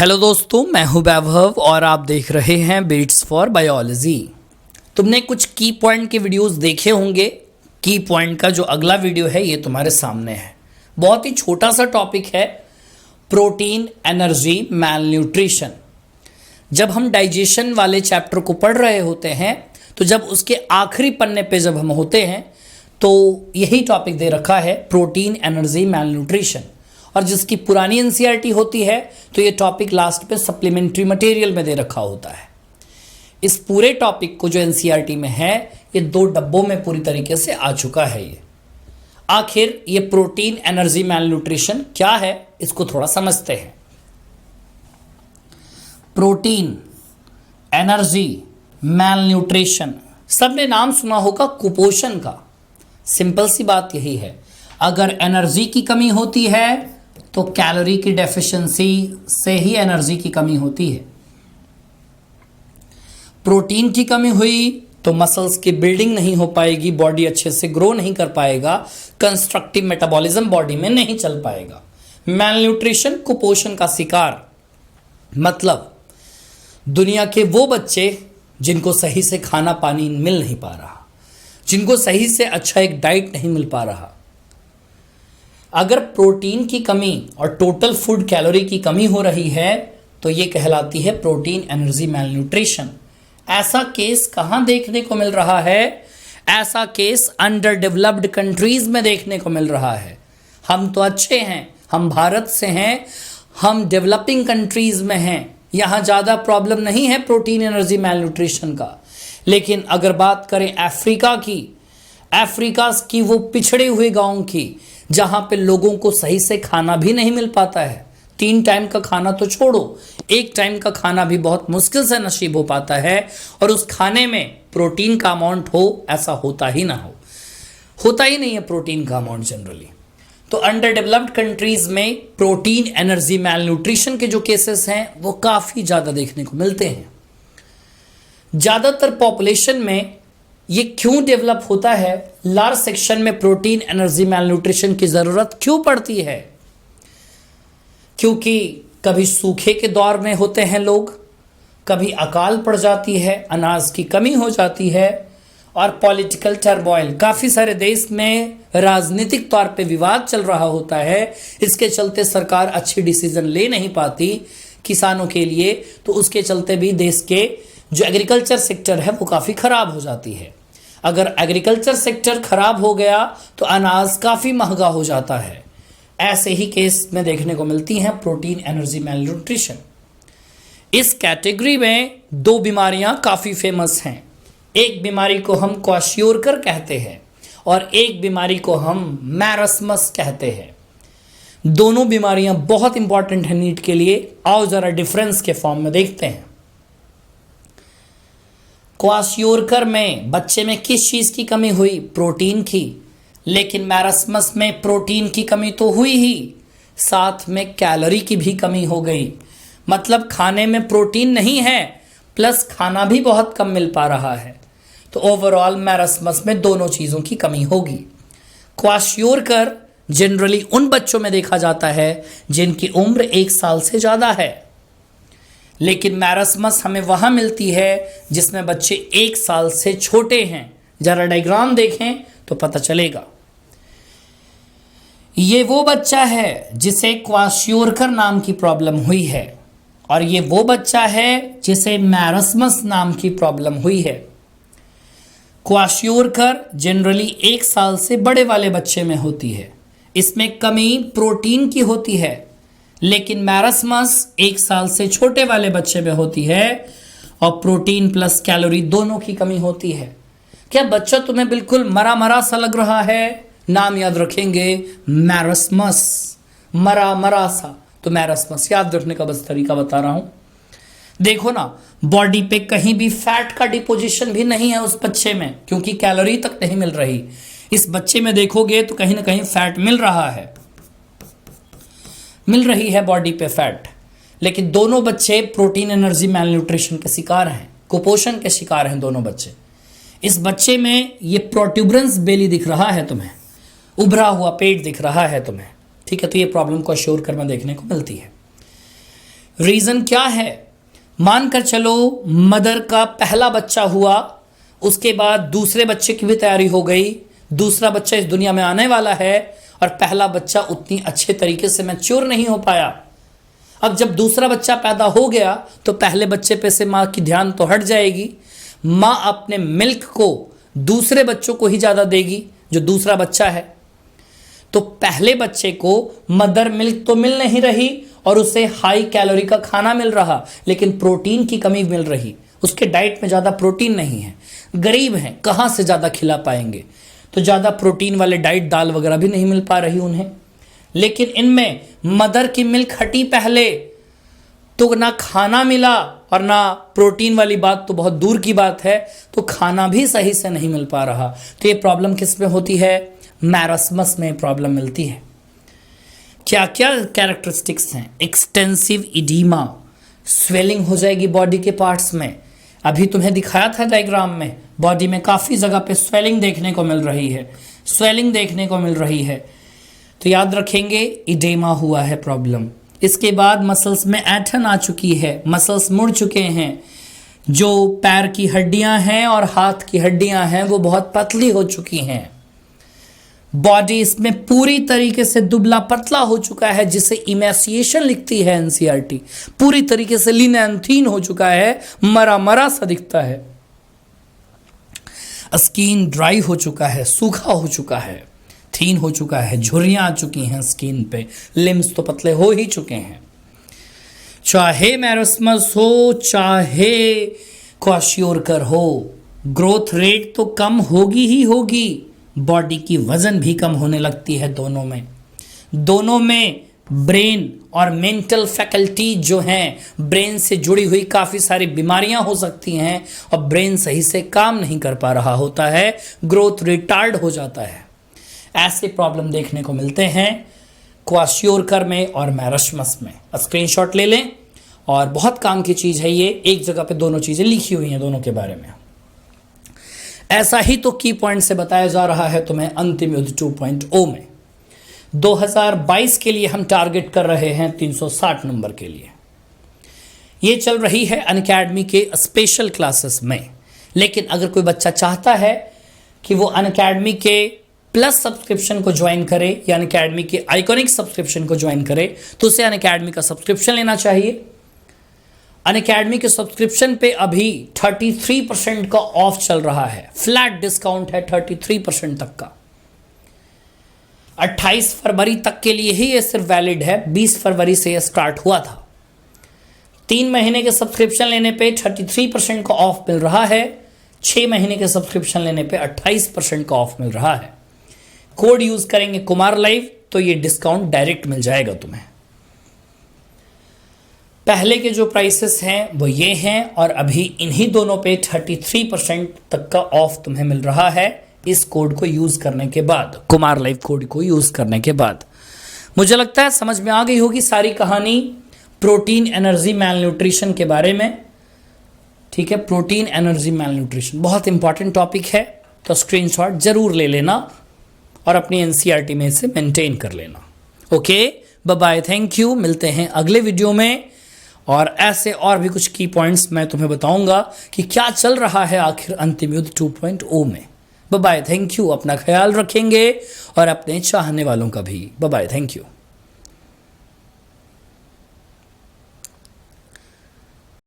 Hello दोस्तों, मैं हूं वैभव और आप देख रहे हैं बीट्स फॉर बायोलॉजी। तुमने कुछ की पॉइंट के वीडियोस देखे होंगे। की पॉइंट का जो अगला वीडियो है ये तुम्हारे सामने है। बहुत ही छोटा सा टॉपिक है, प्रोटीन एनर्जी मैलन्यूट्रिशन। जब हम डाइजेशन वाले चैप्टर को पढ़ रहे होते हैं तो जब उसके आखिरी पन्ने पे जब हम होते हैं तो यही टॉपिक दे रखा है, प्रोटीन एनर्जी मैलन्यूट्रिशन। और जिसकी पुरानी एनसीईआरटी होती है तो ये टॉपिक लास्ट पे सप्लीमेंट्री मटेरियल में दे रखा होता है। इस पूरे टॉपिक को जो एनसीईआरटी में है ये 2 डब्बों में पूरी तरीके से आ चुका है। ये आखिर ये प्रोटीन एनर्जी मैलन्यूट्रिशन क्या है, इसको थोड़ा समझते हैं। प्रोटीन एनर्जी मैलन्यूट्रिशन, सबने नाम सुना होगा कुपोषण का। सिंपल सी बात यही है, अगर एनर्जी की कमी होती है तो कैलोरी की डेफिशिएंसी से ही एनर्जी की कमी होती है। प्रोटीन की कमी हुई तो मसल्स की बिल्डिंग नहीं हो पाएगी, बॉडी अच्छे से ग्रो नहीं कर पाएगा, कंस्ट्रक्टिव मेटाबॉलिज्म बॉडी में नहीं चल पाएगा। मैलन्यूट्रिशन कुपोषण का शिकार, मतलब दुनिया के वो बच्चे जिनको सही से खाना पानी मिल नहीं पा रहा, जिनको सही से अच्छा एक डाइट नहीं मिल पा रहा। अगर प्रोटीन की कमी और टोटल फूड कैलोरी की कमी हो रही है तो ये कहलाती है प्रोटीन एनर्जी मैलन्यूट्रिशन। ऐसा केस कहाँ देखने को मिल रहा है? ऐसा केस अंडर डेवलप्ड कंट्रीज में देखने को मिल रहा है। हम तो अच्छे हैं, हम भारत से हैं, हम डेवलपिंग कंट्रीज में हैं, यहाँ ज़्यादा प्रॉब्लम नहीं है प्रोटीन एनर्जी मैलन्यूट्रिशन का। लेकिन अगर बात करें अफ्रीका की वो पिछड़े हुए गाँव की, जहाँ पे लोगों को सही से खाना भी नहीं मिल पाता है। 3 टाइम का खाना तो छोड़ो, 1 टाइम का खाना भी बहुत मुश्किल से नसीब हो पाता है, और उस खाने में प्रोटीन का अमाउंट हो, ऐसा होता ही नहीं है प्रोटीन का अमाउंट जनरली। तो अंडर डेवलप्ड कंट्रीज में प्रोटीन एनर्जी मैलन्यूट्रिशन के जो केसेस हैं वो काफ़ी ज़्यादा देखने को मिलते हैं। ज़्यादातर पॉपुलेशन में ये क्यों डेवलप होता है? लार्ज सेक्शन में प्रोटीन एनर्जी मैलन्यूट्रिशन की ज़रूरत क्यों पड़ती है? क्योंकि कभी सूखे के दौर में होते हैं लोग, कभी अकाल पड़ जाती है, अनाज की कमी हो जाती है, और पॉलिटिकल टर्मोइल, काफ़ी सारे देश में राजनीतिक तौर पे विवाद चल रहा होता है। इसके चलते सरकार अच्छी डिसीजन ले नहीं पाती किसानों के लिए, तो उसके चलते भी देश के जो एग्रीकल्चर सेक्टर है वो काफ़ी ख़राब हो जाती है। अगर एग्रीकल्चर सेक्टर खराब हो गया तो अनाज काफ़ी महंगा हो जाता है। ऐसे ही केस में देखने को मिलती हैं प्रोटीन एनर्जी मैलन्यूट्रिशन। इस कैटेगरी में 2 बीमारियां काफ़ी फेमस हैं। एक बीमारी को हम क्वाशियोरकर कहते हैं और एक बीमारी को हम मैरस्मस कहते हैं। दोनों बीमारियां बहुत इंपॉर्टेंट हैं नीट के लिए। आओ ज़रा डिफरेंस के फॉर्म में देखते हैं। क्वाशियोरकर में बच्चे में किस चीज़ की कमी हुई? प्रोटीन की। लेकिन मैरस्मस में प्रोटीन की कमी तो हुई ही, साथ में कैलोरी की भी कमी हो गई। मतलब खाने में प्रोटीन नहीं है प्लस खाना भी बहुत कम मिल पा रहा है। तो ओवरऑल मैरस्मस में दोनों चीज़ों की कमी होगी। क्वाशियोरकर जनरली उन बच्चों में देखा जाता है जिनकी उम्र 1 साल से ज़्यादा है। लेकिन मैरस्मस हमें वहाँ मिलती है जिसमें बच्चे 1 साल से छोटे हैं। ज़रा डायग्राम देखें तो पता चलेगा। ये वो बच्चा है जिसे क्वाशियोरकर नाम की प्रॉब्लम हुई है, और ये वो बच्चा है जिसे मैरस्मस नाम की प्रॉब्लम हुई है। क्वाशियोरकर जनरली 1 साल से बड़े वाले बच्चे में होती है। इसमें कमी प्रोटीन की होती है, लेकिन मैरस्मस 1 साल से छोटे वाले बच्चे में होती है और प्रोटीन प्लस कैलोरी दोनों की कमी होती है। क्या बच्चा तुम्हें बिल्कुल मरा मरा सा लग रहा है? नाम याद रखेंगे मैरस्मस, मरा मरा सा। तो मैरस्मस याद रखने का बस तरीका बता रहा हूँ। देखो ना, बॉडी पे कहीं भी फैट का डिपोजिशन भी नहीं है उस बच्चे में, क्योंकि कैलोरी तक नहीं मिल रही। इस बच्चे में देखोगे तो कहीं ना कहीं फैट मिल रही है बॉडी पे फैट। लेकिन दोनों बच्चे प्रोटीन एनर्जी मैलन्यूट्रिशन के शिकार हैं, कुपोषण के शिकार हैं दोनों बच्चे। इस बच्चे में ये प्रोट्यूबरेंस बेली दिख रहा है तुम्हें, उभरा हुआ पेट दिख रहा है तुम्हें, ठीक है? तो ये प्रॉब्लम क्वाशियोरकर में देखने को मिलती है। रीजन क्या है? मानकर चलो मदर का पहला बच्चा हुआ, उसके बाद दूसरे बच्चे की भी तैयारी हो गई, दूसरा बच्चा इस दुनिया में आने वाला है और पहला बच्चा उतनी अच्छे तरीके से मैच्योर नहीं हो पाया। अब जब दूसरा बच्चा पैदा हो गया तो पहले बच्चे पे से माँ की ध्यान तो हट जाएगी। माँ अपने मिल्क को दूसरे बच्चों को ही ज़्यादा देगी जो दूसरा बच्चा है। तो पहले बच्चे को मदर मिल्क तो मिल नहीं रही और उसे हाई कैलोरी का खाना मिल रहा, लेकिन प्रोटीन की कमी मिल रही। उसके डाइट में ज़्यादा प्रोटीन नहीं है, गरीब हैं, कहाँ से ज़्यादा खिला पाएंगे, तो ज़्यादा प्रोटीन वाले डाइट दाल वगैरह भी नहीं मिल पा रही उन्हें। लेकिन इनमें मदर की मिल्क हटी पहले तो ना खाना मिला और ना प्रोटीन वाली बात तो बहुत दूर की बात है, तो खाना भी सही से नहीं मिल पा रहा। तो ये प्रॉब्लम किस में होती है? मैरस्मस में प्रॉब्लम मिलती है। क्या क्या कैरेक्टरिस्टिक्स हैं? एक्सटेंसिव इडीमा, स्वेलिंग हो जाएगी बॉडी के पार्ट्स में। अभी तुम्हें दिखाया था डायग्राम में, बॉडी में काफ़ी जगह पे स्वेलिंग देखने को मिल रही है, स्वेलिंग देखने को मिल रही है। तो याद रखेंगे इडेमा हुआ है प्रॉब्लम। इसके बाद मसल्स में ऐंठन आ चुकी है, मसल्स मुड़ चुके हैं। जो पैर की हड्डियां हैं और हाथ की हड्डियां हैं वो बहुत पतली हो चुकी हैं। बॉडी इसमें पूरी तरीके से दुबला पतला हो चुका है, जिसे इमेसिएशन लिखती है एनसीईआरटी। पूरी तरीके से लीन एंड थीन हो चुका है, मरा मरा सा दिखता है। स्किन ड्राई हो चुका है, सूखा हो चुका है, थीन हो चुका है, झुर्रियां आ चुकी हैं स्किन पे, लिम्स तो पतले हो ही चुके हैं। चाहे मैरस्मस हो चाहे क्वाशियोरकर हो, ग्रोथ रेट तो कम होगी ही होगी। बॉडी की वजन भी कम होने लगती है दोनों में ब्रेन और मेंटल फैकल्टी जो हैं, ब्रेन से जुड़ी हुई काफ़ी सारी बीमारियां हो सकती हैं और ब्रेन सही से काम नहीं कर पा रहा होता है, ग्रोथ रिटार्ड हो जाता है। ऐसे प्रॉब्लम देखने को मिलते हैं क्वाशियोरकर में और मैरस्मस में। स्क्रीनशॉट ले लें और बहुत काम की चीज़ है ये, एक जगह पे दोनों चीज़ें लिखी हुई हैं दोनों के बारे में। ऐसा ही तो की पॉइंट से बताया जा रहा है तुम्हें अंतिम युद्ध 2.0 में। 2022 के लिए हम टारगेट कर रहे हैं 360 नंबर के लिए। ये चल रही है अनअकैडमी के स्पेशल क्लासेस में। लेकिन अगर कोई बच्चा चाहता है कि वो अनअकैडमी के प्लस सब्सक्रिप्शन को ज्वाइन करे या अनअकैडमी के आइकॉनिक सब्सक्रिप्शन को ज्वाइन करे, तो उसे अनअकैडमी का सब्सक्रिप्शन लेना चाहिए। अनअकैडमी के सब्सक्रिप्शन पे अभी 33% का ऑफ चल रहा है, फ्लैट डिस्काउंट है 33% तक का। 28 फरवरी तक के लिए ही ये सिर्फ वैलिड है, 20 फरवरी से ये स्टार्ट हुआ था। 3 महीने के सब्सक्रिप्शन लेने पे 33% का ऑफ मिल रहा है, 6 महीने के सब्सक्रिप्शन लेने पे 28% का ऑफ मिल रहा है। कोड यूज करेंगे कुमार लाइव तो ये डिस्काउंट डायरेक्ट मिल जाएगा तुम्हें। पहले के जो प्राइसेस हैं वो ये हैं और अभी इन्हीं दोनों पे 33% तक का ऑफ तुम्हें मिल रहा है इस कोड को यूज करने के बाद, कुमार लाइव कोड को यूज करने के बाद। मुझे लगता है समझ में आ गई होगी सारी कहानी प्रोटीन एनर्जी मैल न्यूट्रिशन के बारे में। ठीक है, प्रोटीन एनर्जी मैल न्यूट्रिशन बहुत इंपॉर्टेंट टॉपिक है, तो स्क्रीनशॉट जरूर ले लेना और अपनी एनसीईआरटी में इसे मेंटेन कर लेना। Okay, bye bye, thank you. मिलते हैं अगले वीडियो में और ऐसे और भी कुछ की पॉइंट्स मैं तुम्हें बताऊंगा कि क्या चल रहा है आखिर अंतिम युद्ध 2.0 में। Bye bye, thank you. अपना ख्याल रखेंगे और अपने चाहने वालों का भी। Bye bye, thank you.